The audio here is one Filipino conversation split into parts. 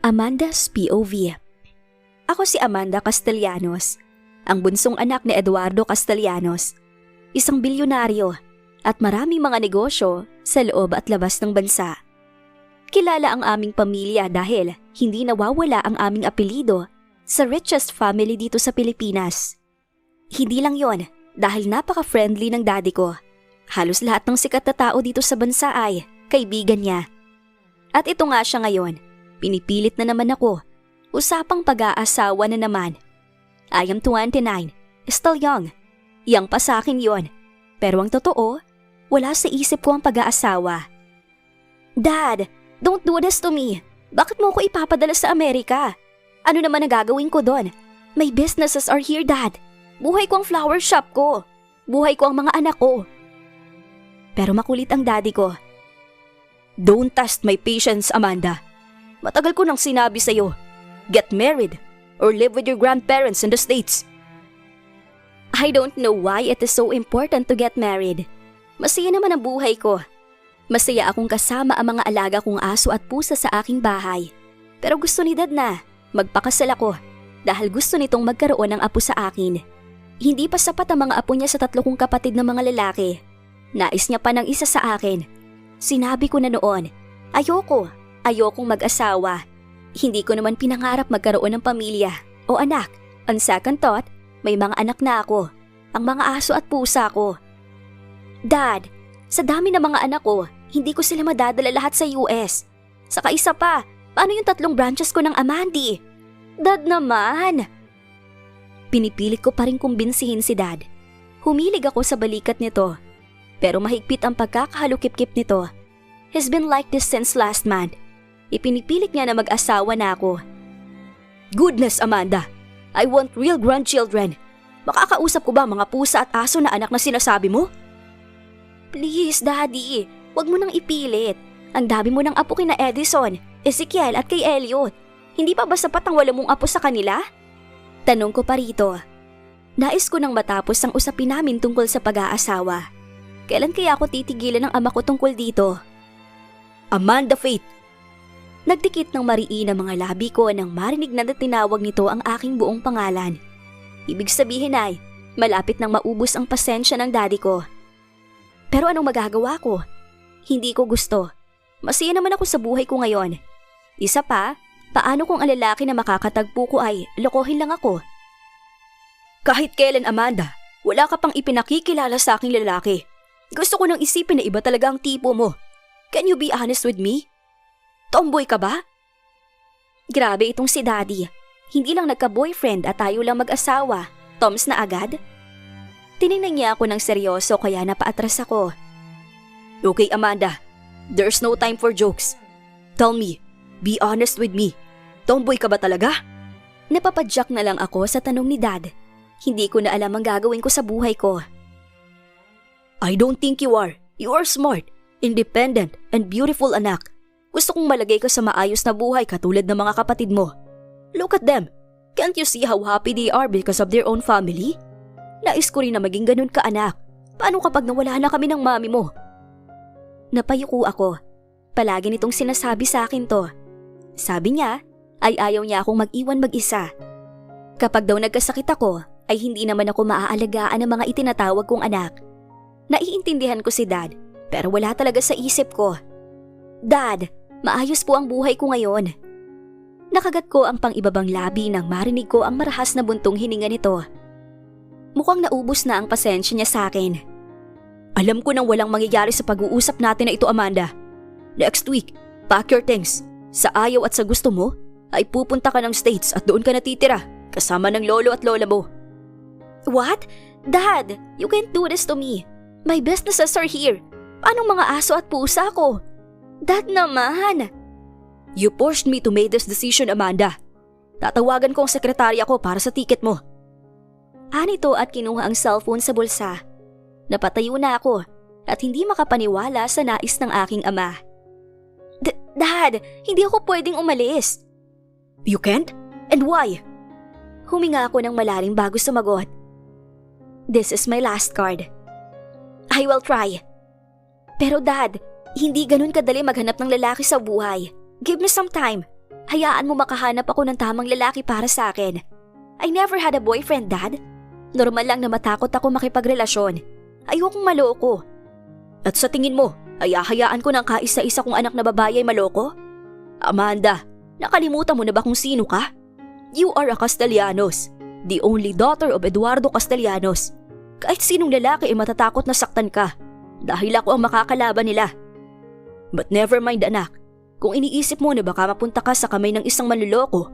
Amanda's POV. Ako si Amanda Castellanos, ang bunsong anak ni Eduardo Castellanos, isang bilyonaryo at maraming mga negosyo sa loob at labas ng bansa. Kilala ang aming pamilya dahil hindi nawawala ang aming apelido sa richest family dito sa Pilipinas. Hindi lang yon, dahil napaka-friendly ng daddy ko. Halos lahat ng sikat na tao dito sa bansa ay kaibigan niya. At ito nga siya ngayon, pinipilit na naman ako. Usapang pag-aasawa na naman. I am 29, still young. Yang pa sa akin yon. Pero ang totoo, wala sa isip ko ang pag-aasawa. Dad, don't do this to me. Bakit mo ko ipapadala sa Amerika? Ano naman ang gagawin ko doon? My businesses are here, Dad. Buhay ko ang flower shop ko. Buhay ko ang mga anak ko. Pero makulit ang daddy ko. Don't test my patience, Amanda. Matagal ko nang sinabi sa'yo. Get married or live with your grandparents in the States. I don't know why it is so important to get married. Masaya naman ang buhay ko. Masaya akong kasama ang mga alaga kong aso at pusa sa aking bahay. Pero gusto ni Dad na magpakasal ako dahil gusto nitong magkaroon ng apo sa akin. Hindi pa sapat ang mga apo niya sa 3 kong kapatid na mga lalaki. Nais niya pa ng isa sa akin. Sinabi ko na noon, ayokong mag-asawa. Hindi ko naman pinangarap magkaroon ng pamilya o anak. On second thought, may mga anak na ako, ang mga aso at pusa ko. Dad, sa dami ng mga anak ko, hindi ko sila madadala lahat sa US. Saka isa pa, paano yung 3 branches ko ng Amandi? Dad naman! Pinipilit ko pa rin kumbinsihin si Dad. Humilig ako sa balikat nito. Pero mahigpit ang pagkakahalukip-kip nito. He's been like this since last month. Ipinipilit niya na mag-asawa na ako. Goodness, Amanda! I want real grandchildren. Makakausap ko ba mga pusa at aso na anak na sinasabi mo? Please, Daddy. Huwag mo nang ipilit. Ang dami mo ng apo kina Edison, Ezekiel at kay Elliot. Hindi pa ba sapat ang wala mong apo sa kanila? Tanong ko pa rito. Nais ko nang matapos ang usapin namin tungkol sa pag-aasawa. Kailan kaya ako titigilan ng ama ko tungkol dito? Amanda Faith! Nagdikit ng mariin ang mga labi ko nang marinig na tinawag nito ang aking buong pangalan. Ibig sabihin ay, malapit nang maubos ang pasensya ng daddy ko. Pero anong magagawa ko? Hindi ko gusto. Masaya naman ako sa buhay ko ngayon. Isa pa, paano kung ang lalaki na makakatagpo ko ay lokohin lang ako? Kahit kailan, Amanda, wala ka pang ipinakikilala sa aking lalaki. Gusto ko nang isipin na iba talaga ang tipo mo. Can you be honest with me? Tomboy ka ba? Grabe itong si Daddy. Hindi lang nagka-boyfriend at tayo lang mag-asawa. Toms na agad? Tinignan niya ako ng seryoso kaya napaatras ako. Okay, Amanda. There's no time for jokes. Tell me, be honest with me. Tomboy ka ba talaga? Napapadyak na lang ako sa tanong ni Dad. Hindi ko na alam ang gagawin ko sa buhay ko. I don't think you are. You are smart, independent, and beautiful, anak. Gusto kong malagay ka sa maayos na buhay katulad ng mga kapatid mo. Look at them. Can't you see how happy they are because of their own family? Nais ko rin na maging ganun ka, anak. Paano kapag nawala na kami ng mami mo? Napayuko ako. Palagi nitong sinasabi sa akin to. Sabi niya, ay ayaw niya akong mag-iwan mag-isa. Kapag daw nagkasakit ako, ay hindi naman ako maaalagaan ng mga itinatawag kong anak. Naiintindihan ko si Dad, pero wala talaga sa isip ko. Dad, maayos po ang buhay ko ngayon. Nakagat ko ang pang-ibabang labi nang marinig ko ang marahas na buntong hininga nito. Mukhang naubos na ang pasensya niya sa akin. Alam ko nang walang mangyayari sa pag-uusap natin na ito, Amanda. Next week, pack your things. Sa ayaw at sa gusto mo, ay pupunta ka ng States at doon ka natitira, kasama ng lolo at lola mo. What? Dad, you can't do this to me. My businesses are here. Paano mga aso at pusa ko? Dad naman! You forced me to make this decision, Amanda. Tatawagan ko ang sekretarya ko para sa ticket mo. Anito at kinuha ang cellphone sa bulsa. Napatayo na ako at hindi makapaniwala sa nais ng aking ama. Dad, hindi ako pwedeng umalis. You can't? And why? Huminga ako ng malalim bago sumagot. This is my last card. I will try. Pero Dad, hindi ganun kadali maghanap ng lalaki sa buhay. Give me some time. Hayaan mo makahanap ako ng tamang lalaki para sa akin. I never had a boyfriend, Dad. Normal lang na matakot ako makipagrelasyon. Ayokong maloko. At sa tingin mo, ay hahayaan ko ng kaisa-isa kong anak na babae ay maloko? Amanda, nakalimutan mo na ba kung sino ka? You are a Castellanos, the only daughter of Eduardo Castellanos. Kahit sinong lalaki ay matatakot na saktan ka dahil ako ang makakalaban nila. But never mind anak, kung iniisip mo na baka mapunta ka sa kamay ng isang manluloko,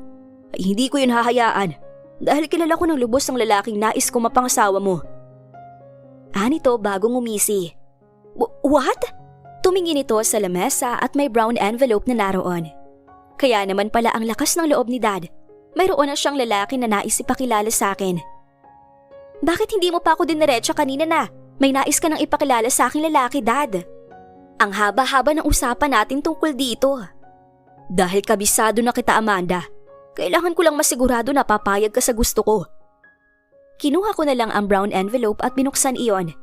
ay hindi ko yun hahayaan dahil kilala ko ng lubos ng lalaking nais ko mapangasawa mo. Anito bagong umisi. What? Tumingin ito sa lamesa at may brown envelope na naroon. Kaya naman pala ang lakas ng loob ni Dad. Mayroon na siyang lalaki na nais ipakilala sa akin. Bakit hindi mo pa ako diniretso kanina na? May nais ka nang ipakilala sa aking lalaki, Dad. Ang haba-haba ng usapan natin tungkol dito. Dahil kabisado na kita, Amanda. Kailangan ko lang masigurado na papayag ka sa gusto ko. Kinuha ko na lang ang brown envelope at binuksan iyon.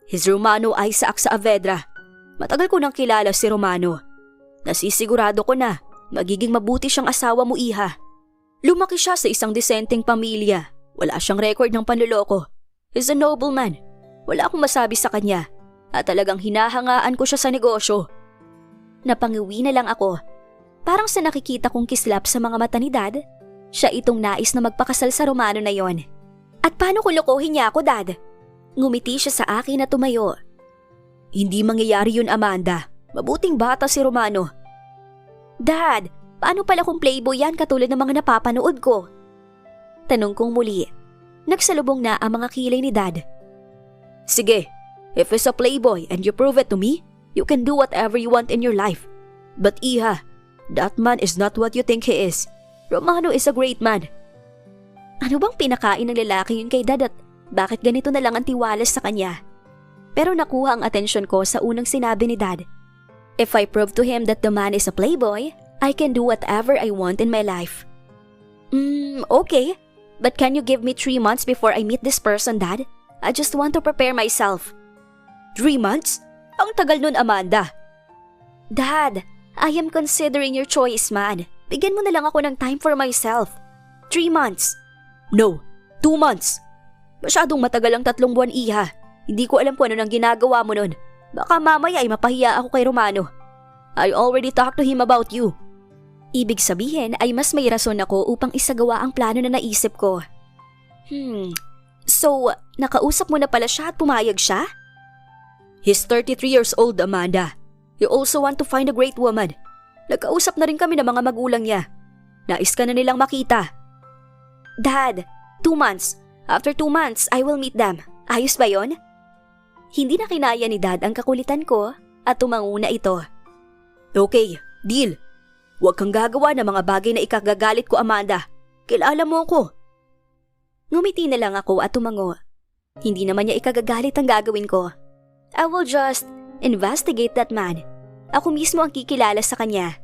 His Romano Isaac Saavedra. Matagal ko nang kilala si Romano. Nasisigurado ko na magiging mabuti siyang asawa mo, iha. Lumaki siya sa isang disenteng pamilya. Wala siyang record ng panloloko. He's a nobleman. Wala akong masabi sa kanya. At talagang hinahangaan ko siya sa negosyo. Napangiwi na lang ako. Parang sa nakikita kong kislap sa mga mata ni Dad, siya itong nais na magpakasal sa Romano na yon. At paano kung lokohin niya ako, Dad? Ngumiti siya sa akin at tumayo. Hindi mangyayari yun, Amanda. Mabuting bata si Romano. Dad, paano pala kung playboy yan katulad ng mga napapanood ko? Tanong kong muli. Nagsalubong na ang mga kilay ni Dad. Sige, if he's a playboy and you prove it to me, you can do whatever you want in your life. But iha, that man is not what you think he is. Romano is a great man. Ano bang pinakain ng lalaki yun kay Dad at bakit ganito na lang ang tiwalas sa kanya? Pero nakuha ang atensyon ko sa unang sinabi ni Dad. If I prove to him that the man is a playboy, I can do whatever I want in my life. Okay. But can you give me 3 months before I meet this person, Dad? I just want to prepare myself. 3 months? Ang tagal nun, Amanda. Dad, I am considering your choice, man. Bigyan mo na lang ako ng time for myself. 3 months. No, 2 months. Masyadong matagal ang 3 buwan, iha. Hindi ko alam kung ano nang ginagawa mo nun. Baka mamaya ay mapahiya ako kay Romano. I already talked to him about you. Ibig sabihin ay mas may rason ako upang isagawa ang plano na naisip ko. So, nakausap mo na pala siya at pumayag siya? He's 33 years old, Amanda. You also want to find a great woman. Nagkausap na rin kami ng mga magulang niya. Nais ka na nilang makita. Dad, 2 months. After 2 months, I will meet them. Ayos ba yon? Hindi na kinaya ni Dad ang kakulitan ko at tumanguna ito. Okay, deal. Huwag kang gagawa ng mga bagay na ikagagalit ko, Amanda. Kilala mo ko. Ngumiti na lang ako at tumango. Hindi naman niya ikagagalit ang gagawin ko. I will just investigate that man. Ako mismo ang kikilala sa kanya.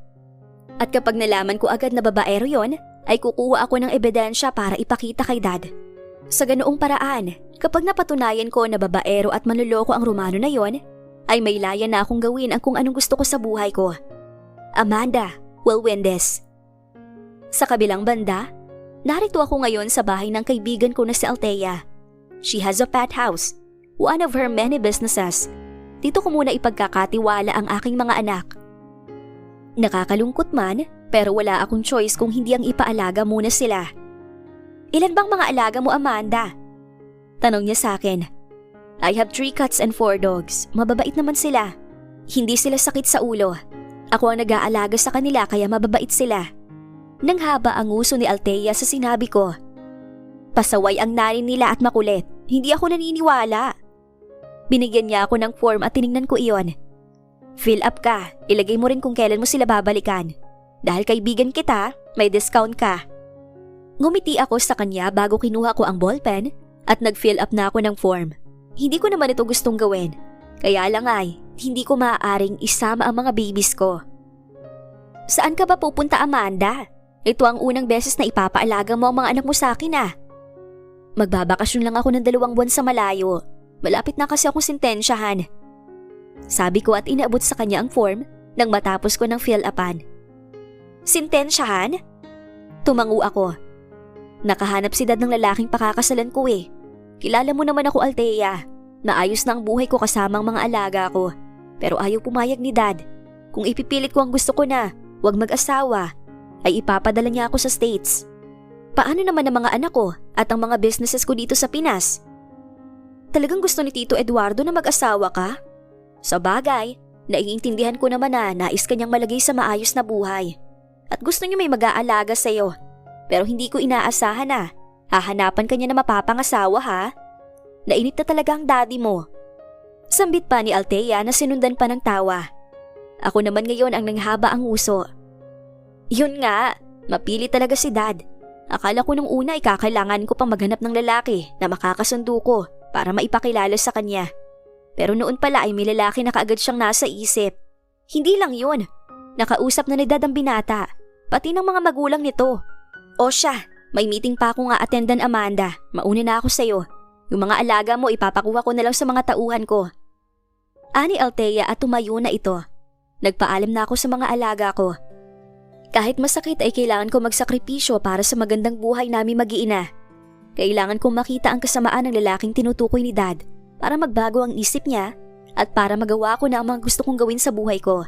At kapag nalaman ko agad na babaero yon, ay kukuha ako ng ebidensya para ipakita kay Dad. Sa ganoong paraan, kapag napatunayan ko na babaero at manloloko ang Romano na yon, ay may laya na akong gawin ang kung anong gusto ko sa buhay ko. Amanda will win this. Sa kabilang banda, narito ako ngayon sa bahay ng kaibigan ko na si Althea. She has a pet house, one of her many businesses. Dito ko muna ipagkakatiwala ang aking mga anak. Nakakalungkot man, pero wala akong choice kung hindi ang ipaalaga muna sila. Ilan bang mga alaga mo, Amanda? Tanong niya sa akin. I have 3 cats and 4 dogs. Mababait naman sila. Hindi sila sakit sa ulo. Ako ang nag-aalaga sa kanila kaya mababait sila. Nang haba ang uso ni Althea sa sinabi ko. Pasaway ang nanay nila at makulit. Hindi ako naniniwala. Binigyan niya ako ng form at tiningnan ko iyon. Fill up ka. Ilagay mo rin kung kailan mo sila babalikan. Dahil kaibigan kita, may discount ka. Ngumiti ako sa kanya bago kinuha ko ang ballpen at nag-fill up na ako ng form. Hindi ko naman ito gustong gawin. Kaya lang ay, hindi ko maaaring isama ang mga babies ko. Saan ka ba pupunta, Amanda? Ito ang unang beses na ipapaalaga mo ang mga anak mo sa akin ah. Magbabakasyon lang ako ng 2 buwan sa malayo. Malapit na kasi akong sintensyahan. Sabi ko at inaabot sa kanya ang form nang matapos ko ng fill upan. Sintensyahan? Tumangu ako. Nakahanap si Dad ng lalaking pakakasalan ko eh. Kilala mo naman ako, Althea. Naayos na ang buhay ko kasama ang mga alaga ko. Pero ayaw pumayag ni Dad. Kung ipipilit ko ang gusto ko na, wag mag-asawa, ay ipapadala niya ako sa States. Paano naman ang mga anak ko at ang mga businesses ko dito sa Pinas? Talagang gusto ni Tito Eduardo na mag-asawa ka? Sa bagay, naiintindihan ko naman na nais kanyang malagay sa maayos na buhay. At gusto niyo may mag-aalaga sa'yo. Pero hindi ko inaasahan na hahanapan ka niya na mapapangasawa ha? Nainit na talaga ang daddy mo. Sambit pa ni Althea na sinundan pa ng tawa. Ako naman ngayon ang nanghaba ang uso. Yun nga, mapili talaga si Dad. Akala ko nung una ay kakailangan ko pang maghanap ng lalaki na makakasundo ko para maipakilala sa kanya. Pero noon pala ay may lalaki na kaagad siyang nasa isip. Hindi lang yun. Nakausap na ni Dad ang binata, pati ng mga magulang nito. O siya, may meeting pa ako nga attendan, Amanda. Mauna na ako sa'yo. Yung mga alaga mo ipapakuha ko na lang sa mga tauhan ko. Ani Althea at tumayo na ito. Nagpaalam na ako sa mga alaga ko. Kahit masakit ay kailangan ko magsakripisyo para sa magandang buhay namin mag-iina. Kailangan kong makita ang kasamaan ng lalaking tinutukoy ni Dad para magbago ang isip niya at para magawa ko na ang mga gusto kong gawin sa buhay ko.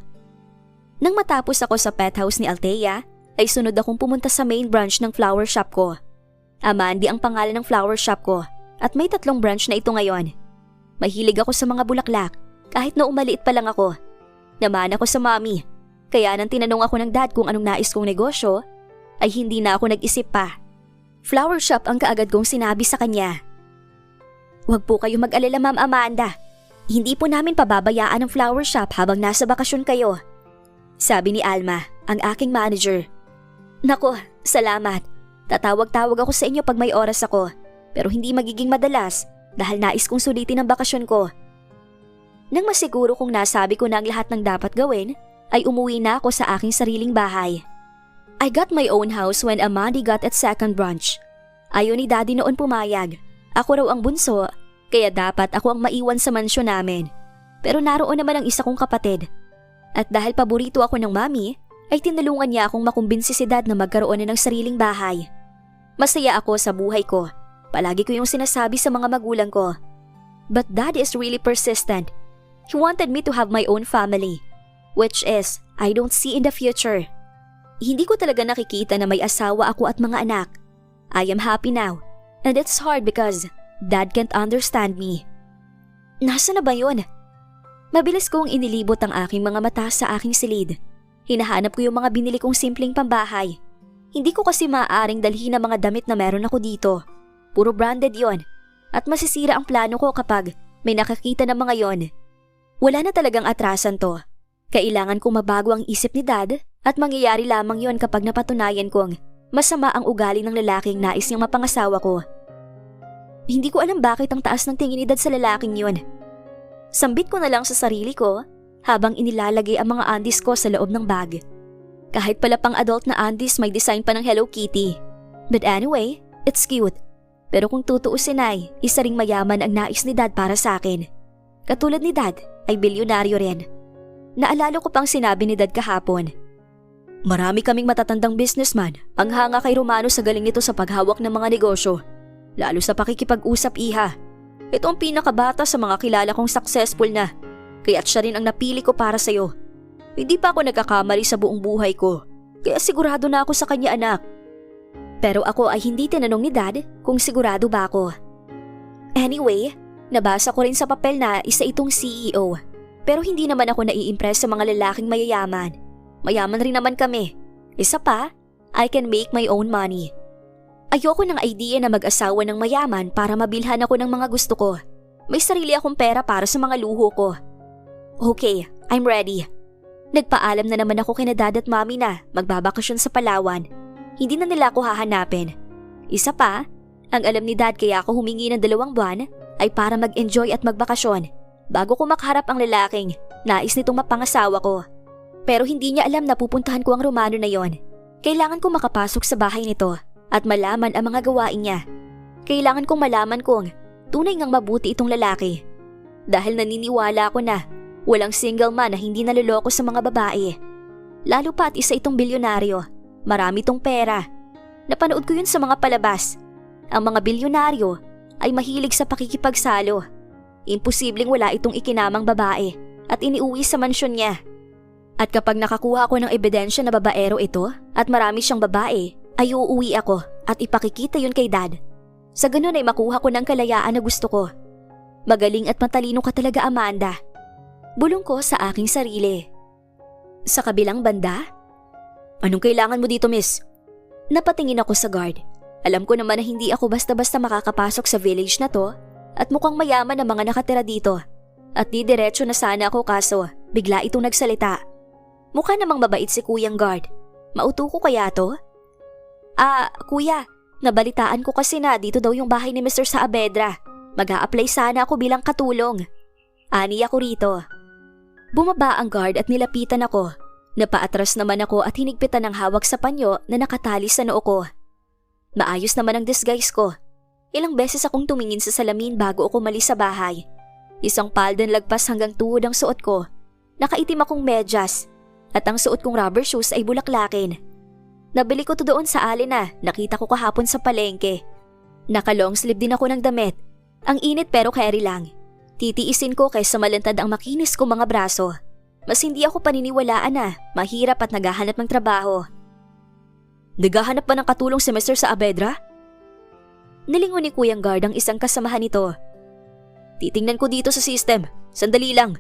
Nang matapos ako sa pet house ni Althea, ay sunod akong pumunta sa main branch ng flower shop ko. Amandi ang pangalan ng flower shop ko at may 3 branch na ito ngayon. Mahilig ako sa mga bulaklak kahit na umaliit pa lang ako. Naman ako sa mami, kaya nang tinanong ako ng Dad kung anong nais kong negosyo, ay hindi na ako nag-isip pa. Flower shop ang kaagad kong sinabi sa kanya. Huwag po kayo mag-alala, Ma'am Amanda. Hindi po namin pababayaan ang flower shop habang nasa bakasyon kayo. Sabi ni Alma, ang aking manager. Nako, salamat. Tatawag-tawag ako sa inyo pag may oras ako, pero hindi magiging madalas dahil nais kong sulitin ang bakasyon ko. Nang masiguro kong nasabi ko na ang lahat ng dapat gawin, ay umuwi na ako sa aking sariling bahay. I got my own house when Amanda got at second branch. Ayaw ni Daddy noon pumayag. Ako raw ang bunso, kaya dapat ako ang maiwan sa mansyon namin. Pero naroon naman ang isa kong kapatid. At dahil paborito ako ng mami, ay tinulungan niya akong makumbinsi si Dad na magkaroon na ng sariling bahay. Masaya ako sa buhay ko. Palagi ko yung sinasabi sa mga magulang ko. But Dad is really persistent. He wanted me to have my own family, which is, I don't see in the future. Hindi ko talaga nakikita na may asawa ako at mga anak. I am happy now, and it's hard because Dad can't understand me. Nasa na ba yun? Mabilis kong inilibot ang aking mga mata sa aking silid. Hinahanap ko yung mga binili kong simpleng pambahay. Hindi ko kasi maaaring dalhin ang mga damit na meron ako dito. Puro branded yon. At masisira ang plano ko kapag may nakakita ng mga yon. Wala na talagang atrasan to. Kailangan kong mabago ang isip ni Dad at mangyayari lamang yon kapag napatunayan kong masama ang ugali ng lalaking nais niyang mapangasawa ko. Hindi ko alam bakit ang taas ng tingin ni Dad sa lalaking yon. Sambit ko na lang sa sarili ko habang inilalagay ang mga undies ko sa loob ng bag. Kahit pala pang adult na undies may design pa ng Hello Kitty. But anyway, it's cute. Pero kung tutuusin ay, isa ring mayaman ang nais ni Dad para sa akin. Katulad ni Dad ay bilyonaryo rin. Naalala ko pang sinabi ni Dad kahapon. Marami kaming matatandang businessman ang hanga kay Romano sa galing nito sa paghawak ng mga negosyo. Lalo sa pakikipag-usap, iha. Ito ang pinakabata sa mga kilala kong successful na. Kaya't siya rin ang napili ko para sa'yo. Hindi pa ako nagkakamali sa buong buhay ko. Kaya sigurado na ako sa kanya, anak. Pero ako ay hindi tinanong ni Dad kung sigurado ba ako. Anyway, nabasa ko rin sa papel na isa itong CEO. Pero hindi naman ako nai-impress sa mga lalaking mayayaman. Mayaman rin naman kami. Isa pa, I can make my own money. Ayoko ng idea na mag-asawa ng mayaman para mabilhan ako ng mga gusto ko. May sarili akong pera para sa mga luho ko. Okay, I'm ready. Nagpaalam na naman ako kina Dad at Mami na magbabakasyon sa Palawan. Hindi na nila ako hahanapin. Isa pa, ang alam ni Dad kaya ako humingi ng 2 buwan ay para mag-enjoy at magbakasyon bago ko makaharap ang lalaking nais nitong mapangasawa ko. Pero hindi niya alam na pupuntahan ko ang Romano na yon. Kailangan ko makapasok sa bahay nito at malaman ang mga gawain niya. Kailangan kong malaman kung tunay ngang mabuti itong lalaki. Dahil naniniwala ako na walang single man na hindi naloloko sa mga babae. Lalo pa at isa itong bilyonaryo. Marami tong pera. Napanood ko yun sa mga palabas. Ang mga bilyonaryo ay mahilig sa pakikipagsalo. Imposibleng wala itong ikinamang babae at iniuwi sa mansyon niya. At kapag nakakuha ko ng ebidensya na babaero ito at marami siyang babae, ay uuwi ako at ipakikita yun kay Dad. Sa ganun ay makuha ko ng kalayaan na gusto ko. Magaling at matalino ka talaga, Amanda. Bulong ko sa aking sarili. Sa kabilang banda, anong kailangan mo dito, miss? Napatingin ako sa guard. Alam ko naman na hindi ako basta-basta makakapasok sa village na to at mukhang mayaman ang mga nakatira dito. At di diretso na sana ako kaso bigla itong nagsalita. Mukha namang mabait si kuyang guard. Mauto ko kaya to? Kuya, nabalitaan ko kasi na dito daw yung bahay ni Mr. Saavedra. Mag-a-apply sana ako bilang katulong. Ani ako rito. Bumaba ang guard at nilapitan ako. Napaatras naman ako at hinigpitan ng hawak sa panyo na nakatali sa noo ko. Maayos naman ang disguise ko. Ilang beses akong tumingin sa salamin bago ako umalis sa bahay. Isang paldan lagpas hanggang tuhod ang suot ko. Nakaitim akong medyas at ang suot kong rubber shoes ay bulaklakin. Nabili ko to doon sa Alina, nakita ko kahapon sa palengke. Naka-long sleeve din ako ng damit. Ang init pero carry lang. Titiisin ko kaysa malantad ang makinis kong mga braso. Mas hindi ako paniniwalaan na mahirap at naghahanap ng trabaho. Naghahanap pa ng katulong si Mr. Saavedra? Nilingon ni Kuyang Guard ang isang kasamahan nito. Titingnan ko dito sa system. Sandali lang.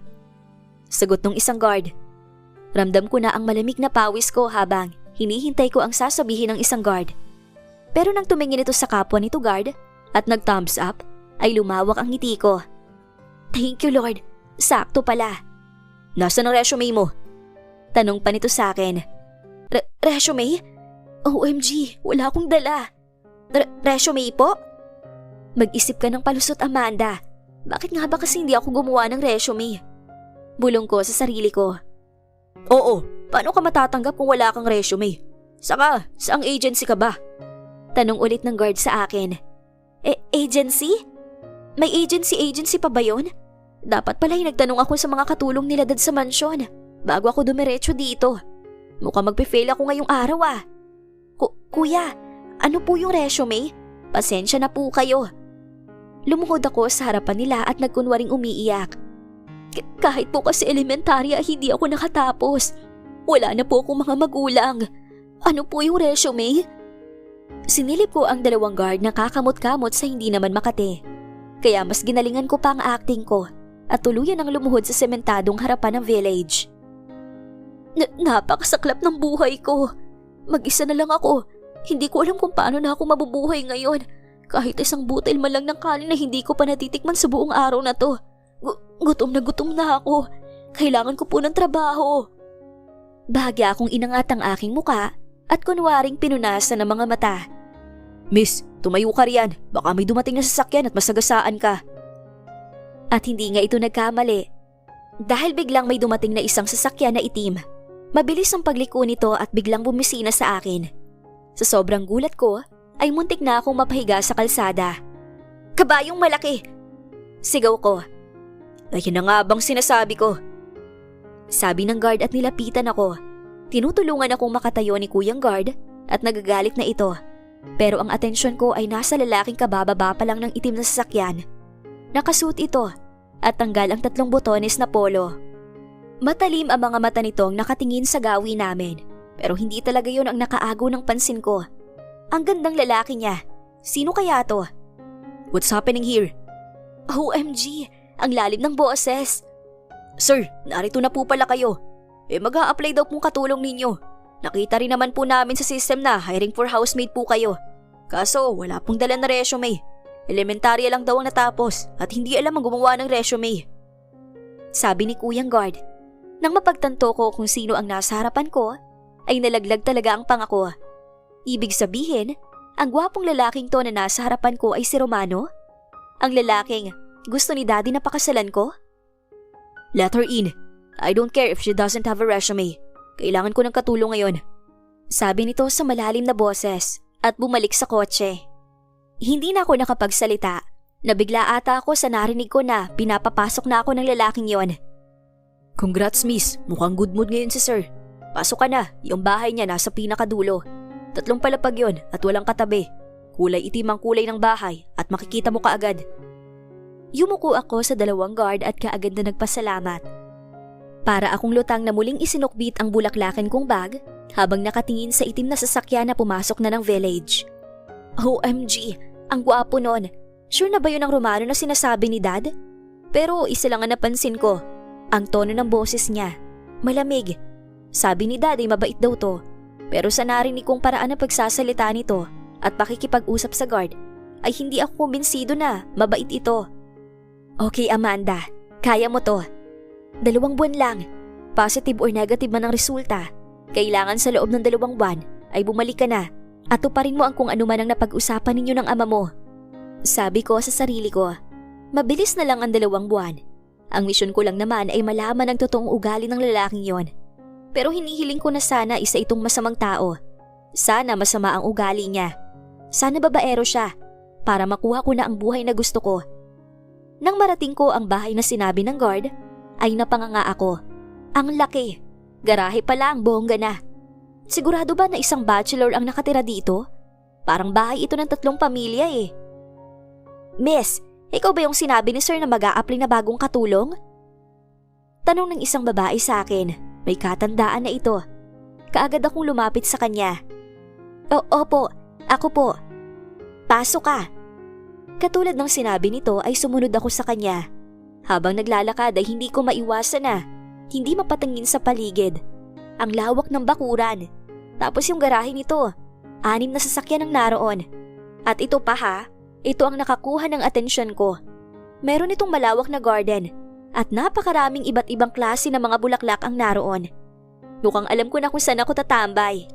Sagot ng isang guard. Ramdam ko na ang malamig na pawis ko habang hinihintay ko ang sasabihin ng isang guard. Pero nang tumingin ito sa kapwa nito guard at nag-thumbs up, ay lumawak ang ngiti ko. Thank you, Lord. Sakto pala. Nasaan ang resume mo? Tanong pa nito sa akin. Resume? OMG, wala akong dala. Resume po? Mag-isip ka ng palusot, Amanda. Bakit nga ba kasi hindi ako gumawa ng resume? Bulong ko sa sarili ko. Oo, paano ka matatanggap kung wala kang resume? Saka, saang agency ka ba? Tanong ulit ng guard sa akin. Agency? May agency pa ba yun? Dapat pala nagtanong ako sa mga katulong nila dad sa mansyon bago ako dumiretso dito. Mukhang magpe-fail ako ngayong araw Kuya, ano po yung resume? Pasensya na po kayo. Lumuhod ako sa harapan nila at nagkunwaring umiiyak. Kahit po kasi elementarya hindi ako nakatapos. Wala na po akong mga magulang. Ano po yung resume? Sinilip ko ang dalawang guard na kakamot-kamot sa hindi naman makate. Kaya mas ginalingan ko pa ang acting ko at tuluyan ang lumuhod sa sementadong harapan ng village. Napakasaklap ng buhay ko. Mag-isa na lang ako. Hindi ko alam kung paano na ako mabubuhay ngayon. Kahit isang butil man lang ng kanin na hindi ko pa natitikman sa buong araw na to. Gutom na ako. Kailangan ko po ng trabaho. Bahagya akong inangat ang aking muka at kunwaring pinunasan ng mga mata. Miss, tumayo ka riyan. Baka may dumating na sasakyan at masagasaan ka. At hindi nga ito nagkamali. Dahil biglang may dumating na isang sasakyan na itim. Mabilis ang pagliko nito at biglang bumisina sa akin. Sa sobrang gulat ko, ay muntik na akong mapahiga sa kalsada. Kabayong malaki! Sigaw ko. Ayun na nga bang sinasabi ko? Sabi ng guard at nilapitan ako. Tinutulungan akong makatayo ni Kuyang Guard at nagagalit na ito. Pero ang atensyon ko ay nasa lalaking kabababa pa lang ng itim na sasakyan. Nakasuot ito at tanggal ang 3 botones na polo. Matalim ang mga mata nitong nakatingin sa gawi namin. Pero hindi talaga yon ang nakaagaw ng pansin ko. Ang gandang lalaki niya. Sino kaya to? What's happening here? OMG! Ang lalim ng boses. Sir, narito na po pala kayo. Mag-a-apply daw pong katulong ninyo. Nakita rin naman po namin sa system na hiring for housemaid po kayo. Kaso wala pong dala na resume. Elementarya lang daw ang natapos at hindi alam ang gumawa ng resume. Sabi ni Kuyang Guard. Nang mapagtanto ko kung sino ang nasa harapan ko, ay nalaglag talaga ang pangako. Ibig sabihin, ang gwapong lalaking to na nasa harapan ko ay si Romano? Ang lalaking gusto ni Daddy na pakasalan ko? Let her in. I don't care if she doesn't have a resume. Kailangan ko ng katulong ngayon. Sabi nito sa malalim na boses at bumalik sa kotse. Hindi na ako nakapagsalita. Nabigla ata ako sa narinig ko na pinapapasok na ako ng lalaking yon. Congrats miss, mukhang good mood ngayon si sir. Pasok ka na, yung bahay niya nasa pinakadulo. 3 palapag yon at walang katabi. Kulay itim ang kulay ng bahay at makikita mo kaagad. Yumuko ako sa 2 guard at kaagad na nagpasalamat. Para akong lutang na muling isinukbit ang bulaklakan kong bag habang nakatingin sa itim na sasakyan na pumasok na ng village. OMG, ang gwapo nun. Sure na ba yun ang Romano na sinasabi ni Dad? Pero isa lang ang napansin ko, ang tono ng boses niya. Malamig. Sabi ni Dad ay mabait daw to. Pero sa narinig kong paraan ng pagsasalita nito at pakikipag-usap sa guard, ay hindi ako kumbinsido na mabait ito. Okay Amanda, kaya mo to. 2 buwan lang. Positive or negative man ang resulta. Kailangan sa loob ng 2 buwan ay bumalik ka na at tuparin mo ang kung ano man ang napag-usapan ninyo ng ama mo. Sabi ko sa sarili ko, mabilis na lang ang 2 buwan. Ang misyon ko lang naman ay malaman ang totoong ugali ng lalaking yon. Pero hinihiling ko na sana isa itong masamang tao. Sana masama ang ugali niya. Sana babaero siya para makuha ko na ang buhay na gusto ko. Nang marating ko ang bahay na sinabi ng guard, ay napanganga ako. Ang laki. Garahe pala ang bongga na. Sigurado ba na isang bachelor ang nakatira dito? Parang bahay ito ng 3 pamilya eh. Miss, ikaw ba yung sinabi ni sir na mag-a-apply na bagong katulong? Tanong ng isang babae sa akin. May katandaan na ito. Kaagad akong lumapit sa kanya. Opo, ako po. Pasok ka. Katulad ng sinabi nito ay sumunod ako sa kanya. Habang naglalakad ay hindi ko maiwasan na hindi mapatangin sa paligid. Ang lawak ng bakuran. Tapos yung garahe nito, 6 na sasakyan ang naroon. At ito pa ha, ito ang nakakuha ng atensyon ko. Meron itong malawak na garden at napakaraming iba't ibang klase ng mga bulaklak ang naroon. Mukhang alam ko na kung saan ako tatambay.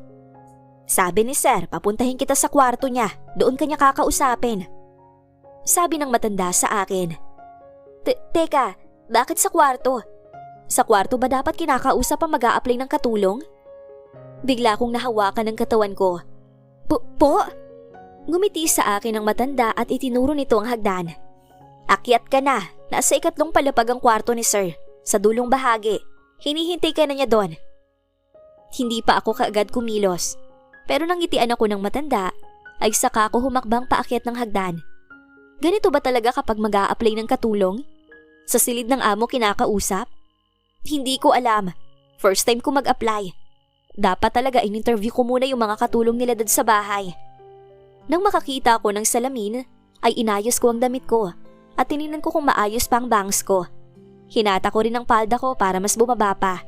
Sabi ni sir, papuntahin kita sa kwarto niya. Doon kanya kakausapin. Sabi ng matanda sa akin. Teka, bakit sa kwarto? Sa kwarto ba dapat kinakausap ang mag-a-apply ng katulong? Bigla kong nahawakan ng katawan ko. Po? Ngumiti sa akin ang matanda at itinuro nito ang hagdan. Akyat ka na. Nasa 3 palapag ang kwarto ni sir. Sa dulong bahagi. Hinihintay ka na niya doon. Hindi pa ako kaagad kumilos. Pero nang ngitian ako ng matanda, ay saka ako humakbang paakyat ng hagdan. Ganito ba talaga kapag mag-a-apply ng katulong? Sa silid ng amo kinakausap? Hindi ko alam. First time ko mag-apply. Dapat talaga in-interview ko muna yung mga katulong nila dad sa bahay. Nang makakita ako ng salamin, ay inayos ko ang damit ko at tinignan ko kung maayos pa ang bangs ko. Hinata ko rin ang palda ko para mas bumaba pa.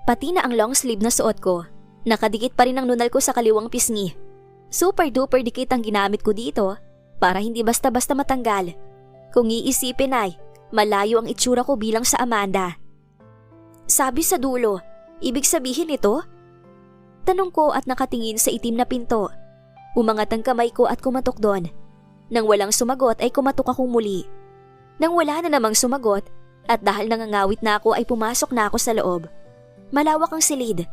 Pati na ang long sleeve na suot ko, nakadikit pa rin ang nunal ko sa kaliwang pisngi. Super duper dikit ang ginamit ko dito para hindi basta-basta matanggal. Kung iisipin ay, malayo ang itsura ko bilang sa Amanda. Sabi sa dulo, ibig sabihin ito? Tanong ko at nakatingin sa itim na pinto. Umangat ang kamay ko at kumatok doon. Nang walang sumagot ay kumatok akong muli. Nang wala na namang sumagot at dahil nangangawit na ako ay pumasok na ako sa loob. Malawak ang silid.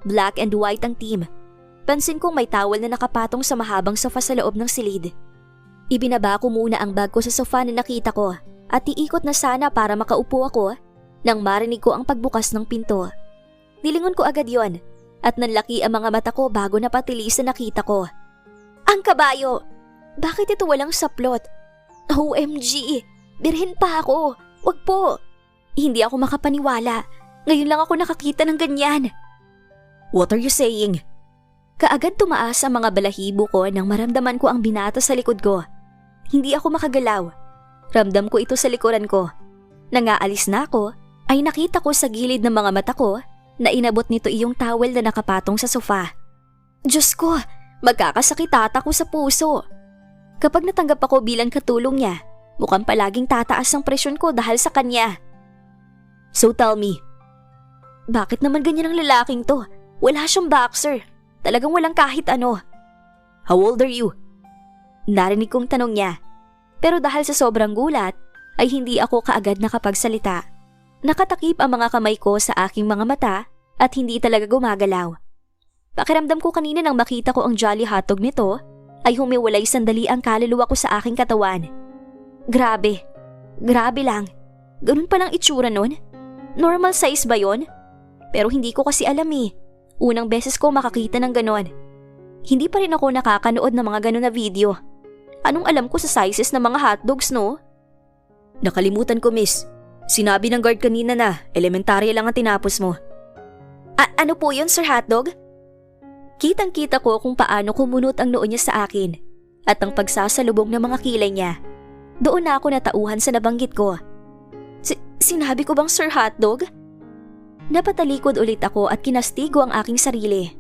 Black and white ang team. Pansin kong may towel na nakapatong sa mahabang sofa sa loob ng silid. Ibinaba ko muna ang bag ko sa sofa na nakita ko at iikot na sana para makaupo ako nang marinig ko ang pagbukas ng pinto. Nilingon ko agad yon at nanlaki ang mga mata ko bago napatilis na nakita ko. Ang kabayo! Bakit ito walang saplot? OMG! Birhen pa ako! Wag po! Hindi ako makapaniwala. Ngayon lang ako nakakita ng ganyan. What are you saying? Kaagad tumaas ang mga balahibo ko nang maramdaman ko ang binata sa likod ko. Hindi ako makagalaw. Ramdam ko ito sa likuran ko. Nang aalis na ako, ay nakita ko sa gilid ng mga mata ko na inabot nito iyong towel na nakapatong sa sofa. Diyos ko! Magkakasakit ata ko sa puso. Kapag natanggap ako bilang katulong niya, mukhang palaging tataas ang presyon ko dahil sa kanya. So tell me, bakit naman ganyan ang lalaking to? Wala siyang boxer. Talagang walang kahit ano. How old are you? Narinig kong tanong niya. Pero dahil sa sobrang gulat, ay hindi ako kaagad nakapagsalita. Nakatakip ang mga kamay ko sa aking mga mata at hindi talaga gumagalaw. Pakiramdam ko kanina nang makita ko ang jolly hotdog nito ay humiwalay sandali ang kaluluwa ko sa aking katawan. Grabe. Grabe lang. Ganun palang itsura nun? Normal size ba yon? Pero hindi ko kasi alam eh. Unang beses ko makakita ng ganon. Hindi pa rin ako nakakanood ng mga ganon na video. Anong alam ko sa sizes ng mga hotdogs, no? Nakalimutan ko, miss. Sinabi ng guard kanina na elementarya lang ang tinapos mo. Ano po yun, Sir Hotdog? Kitang-kita ko kung paano kumunot ang noo niya sa akin at ang pagsasalubong ng mga kilay niya. Doon na ako natauhan sa nabanggit ko. Sinabi ko bang Sir Hotdog? Napatalikod ulit ako at kinastigo ang aking sarili.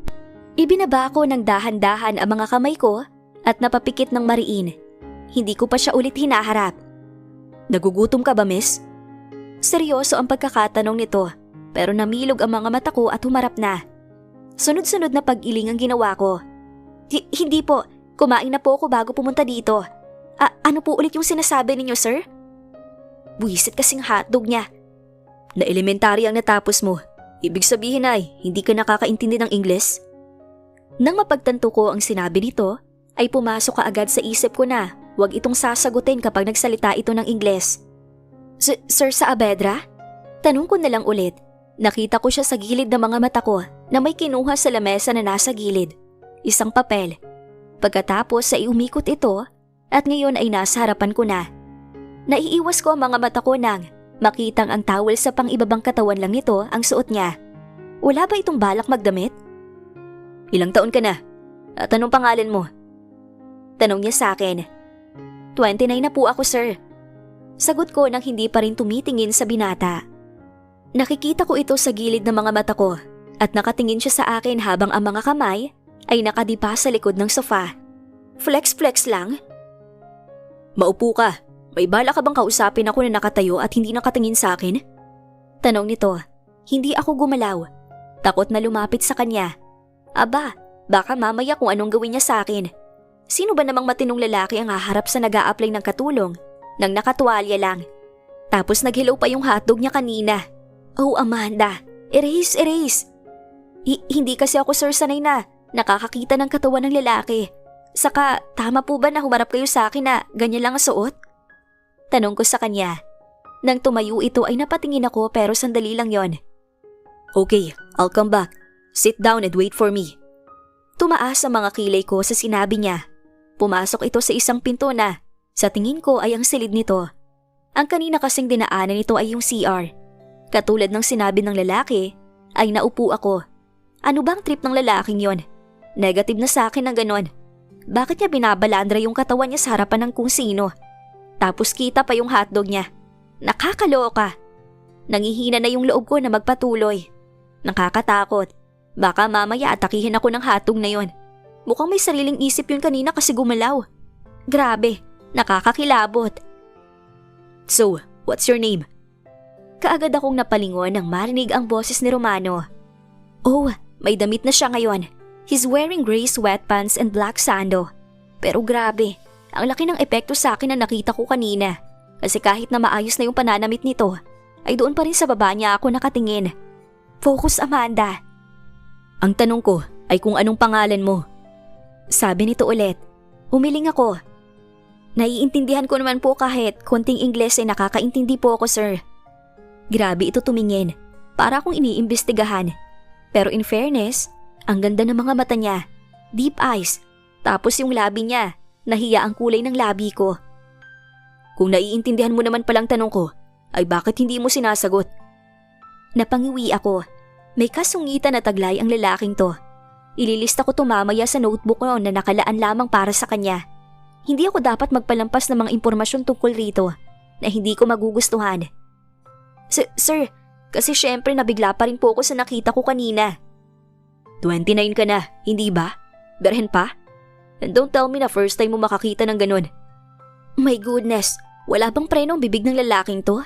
Ibinaba ko ng dahan-dahan ang mga kamay ko at napapikit ng mariin. Hindi ko pa siya ulit hinaharap. Nagugutom ka ba, miss? Seryoso ang pagkakatanong nito, pero namilog ang mga mata ko at humarap na. Sunod-sunod na pag-iling ang ginawa ko. Hindi po, kumain na po ako bago pumunta dito. Ano po ulit yung sinasabi ninyo, sir? Buwisit kasing hotdog niya. Na elementary ang natapos mo. Ibig sabihin ay hindi ka nakakaintindi ng Ingles? Nang mapagtanto ko ang sinabi nito, ay pumasok ka agad sa isip ko na huwag itong sasagutin kapag nagsalita ito ng Ingles. Sir Saavedra? Tanong ko na lang ulit. Nakita ko siya sa gilid ng mga mata ko na may kinuha sa lamesa na nasa gilid. Isang papel. Pagkatapos ay umikot ito at ngayon ay nasa harapan ko na. Naiiwas ko ang mga mata ko nang makitang ang towel sa pang-ibabang katawan lang nito ang suot niya. Wala ba itong balak magdamit? Ilang taon ka na? At anong pangalan mo? Tanong niya sa akin. 29 na po ako, sir. Sagot ko nang hindi pa rin tumitingin sa binata. Nakikita ko ito sa gilid ng mga mata ko at nakatingin siya sa akin habang ang mga kamay ay nakadipa sa likod ng sofa. Flex-flex lang? Maupo ka. May bala ka bang kausapin ako na nakatayo at hindi nakatingin sa akin? Tanong nito. Hindi ako gumalaw. Takot na lumapit sa kanya. Aba, baka mamaya kung anong gawin niya sa akin. Sino ba namang matinong lalaki ang haharap sa nag-a-apply ng katulong nang nakatuwalya lang? Tapos nag-hello pa yung hotdog niya kanina. Oh, Amanda, erase. Hindi kasi ako, sir, sanay na nakakakita ng katawan ng lalaki. Saka, tama po ba na humarap kayo sa akin na ganyan lang ang suot? Tanong ko sa kanya. Nang tumayo ito ay napatingin ako pero sandali lang yon. Okay, I'll come back. Sit down and wait for me. Tumaas ang mga kilay ko sa sinabi niya. Pumasok ito sa isang pinto na sa tingin ko ay ang silid nito. Ang kanina kasing dinaanan nito ay yung CR. Katulad ng sinabi ng lalaki, ay naupo ako. Ano bang trip ng lalaking yon? Negative na sa akin ng ganon. Bakit niya binabalandra yung katawan niya sa harapan ng kung sino? Tapos kita pa yung hotdog niya. Nakakaloka. Nangihina na yung loob ko na magpatuloy. Nakakatakot. Baka mamaya atakihin ako ng hotdog na yon. Mukhang may sariling isip yun kanina kasi gumalaw. Grabe, nakakakilabot. So, what's your name? Kaagad akong napalingon nang marinig ang boses ni Romano. Oh, may damit na siya ngayon. He's wearing gray sweatpants and black sando. Pero grabe, ang laki ng epekto sa akin na nakita ko kanina. Kasi kahit na maayos na yung pananamit nito, ay doon pa rin sa baba niya ako nakatingin. Focus, Amanda. Ang tanong ko ay kung anong pangalan mo. Sabi nito ulit. Umiling ako. Naiintindihan ko naman po kahit konting Ingles ay nakakaintindi po ako, sir. Grabe ito tumingin. Para akong iniimbestigahan. Pero in fairness, ang ganda ng mga mata niya. Deep eyes. Tapos yung labi niya. Nahiya ang kulay ng labi ko. Kung naiintindihan mo naman palang tanong ko, ay bakit hindi mo sinasagot? Napangiwi ako. May kasungitan na taglay ang lalaking to. Ililista ko to mamaya sa notebook ko na nakalaan lamang para sa kanya. Hindi ako dapat magpalampas ng mga impormasyon tungkol rito na hindi ko magugustuhan. Sir, kasi syempre nabigla pa rin po ako sa nakita ko kanina. 29 ka na, hindi ba? Berhen pa? And don't tell me na first time mo makakita ng ganun. My goodness, wala bang preno ang bibig ng lalaking to?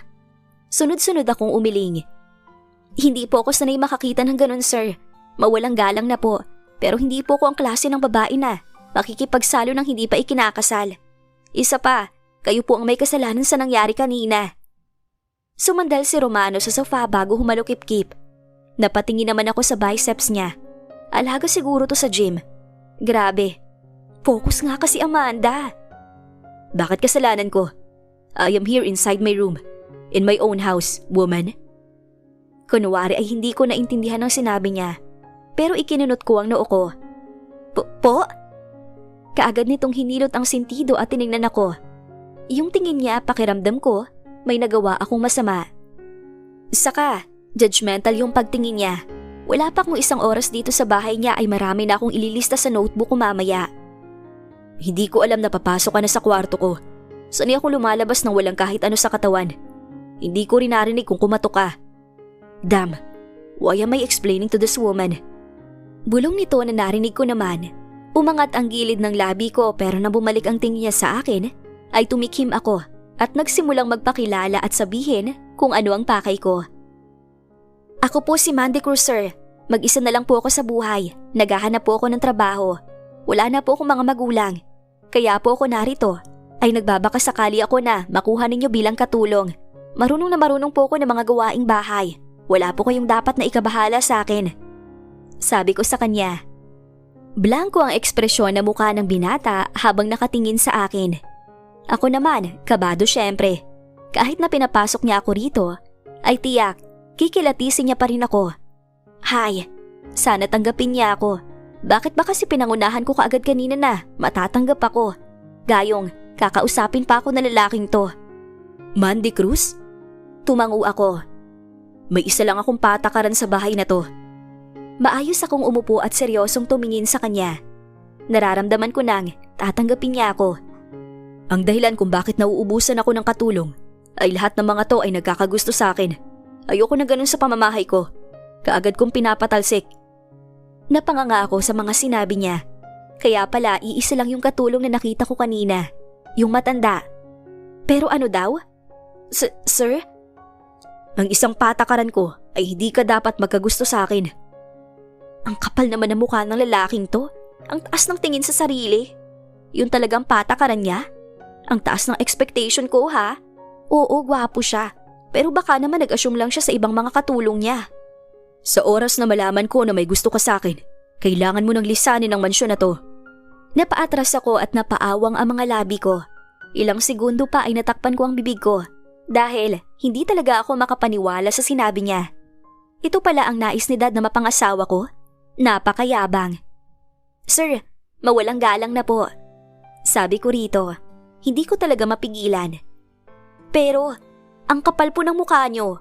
Sunod-sunod akong umiling. Hindi po ako sanay makakita ng ganun, sir. Mawalang galang na po. Pero hindi po ako ang klase ng babae na makikipagsalo ng hindi pa ikinakasal. Isa pa, kayo po ang may kasalanan sa nangyari kanina. Sumandal si Romano sa sofa bago humalukip-kip. Napatingin naman ako sa biceps niya. Alaga siguro to sa gym. Grabe. Focus nga kasi, Amanda. Bakit kasalanan ko? I am here inside my room. In my own house, woman. Kunwari ay hindi ko naintindihan ang sinabi niya. pero ikinunot ko ang noo ko. Po? Kaagad nitong hinilot ang sentido at tiningnan ako. Yung tingin niya, pakiramdam ko, may nagawa akong masama. Saka, judgmental yung pagtingin niya. Wala pa kung 1 oras dito sa bahay niya ay marami na akong ililista sa notebook ko mamaya. Hindi ko alam na papasok ka na sa kwarto ko. Sanay ako lumalabas nang walang kahit ano sa katawan. Hindi ko rin narinig kung kumatok ka. Damn, why am I explaining to this woman? Bulong nito na narinig ko naman. Umangat ang gilid ng labi ko pero nang bumalik ang tingin niya sa akin, ay tumikim ako at nagsimulang magpakilala at sabihin kung ano ang pakay ko. Ako po si Mandy Cruz, sir. Mag-isa na lang po ako sa buhay. Naghahanap po ako ng trabaho. Wala na po akong mga magulang. Kaya po ako narito. Ay nagbabaka sakali ako na makuha ninyo bilang katulong. Marunong po ako ng mga gawaing bahay. Wala po kayong dapat na ikabahala sa akin. Sabi ko sa kanya. Blanko ang ekspresyon na mukha ng binata habang nakatingin sa akin. Ako naman, kabado syempre. Kahit na pinapasok niya ako rito, ay tiyak, kikilatisin niya pa rin ako. Hay, sana tanggapin niya ako. Bakit ba kasi pinangunahan ko kaagad kanina na matatanggap ako? Gayong, kakausapin pa ako ng lalaking to. Mandy Cruz? Tumango ako. May isa lang akong patakaran sa bahay na to. Maayos akong umupo at seryosong tumingin sa kanya. Nararamdaman ko nang tatanggapin niya ako. Ang dahilan kung bakit nauubusan ako ng katulong ay lahat ng mga to ay nagkakagusto sa akin. Ayoko na ganun sa pamamahay ko. Kaagad kong pinapatalsik. Napanganga ako sa mga sinabi niya. Kaya pala iisa lang yung katulong na nakita ko kanina. Yung matanda. Pero ano daw? Sir? Ang isang patakaran ko ay hindi ka dapat magkagusto sa akin. Ang kapal naman ng mukha ng lalaking to. Ang taas ng tingin sa sarili. Yun talagang patakaran niya? Ang taas ng expectation ko, ha? Oo, gwapo siya. Pero baka naman nag-assume lang siya sa ibang mga katulong niya. Sa oras na malaman ko na may gusto ka sa akin, kailangan mo nang lisanin ang mansyon na to. Napaatras ako at napaawang ang mga labi ko. Ilang segundo pa ay natakpan ko ang bibig ko. Dahil hindi talaga ako makapaniwala sa sinabi niya. Ito pala ang nais ni Dad na mapangasawa ko? Napakayabang. Sir, mawalang galang na po. Sabi ko rito, hindi ko talaga mapigilan. Pero, ang kapal po ng mukha niyo.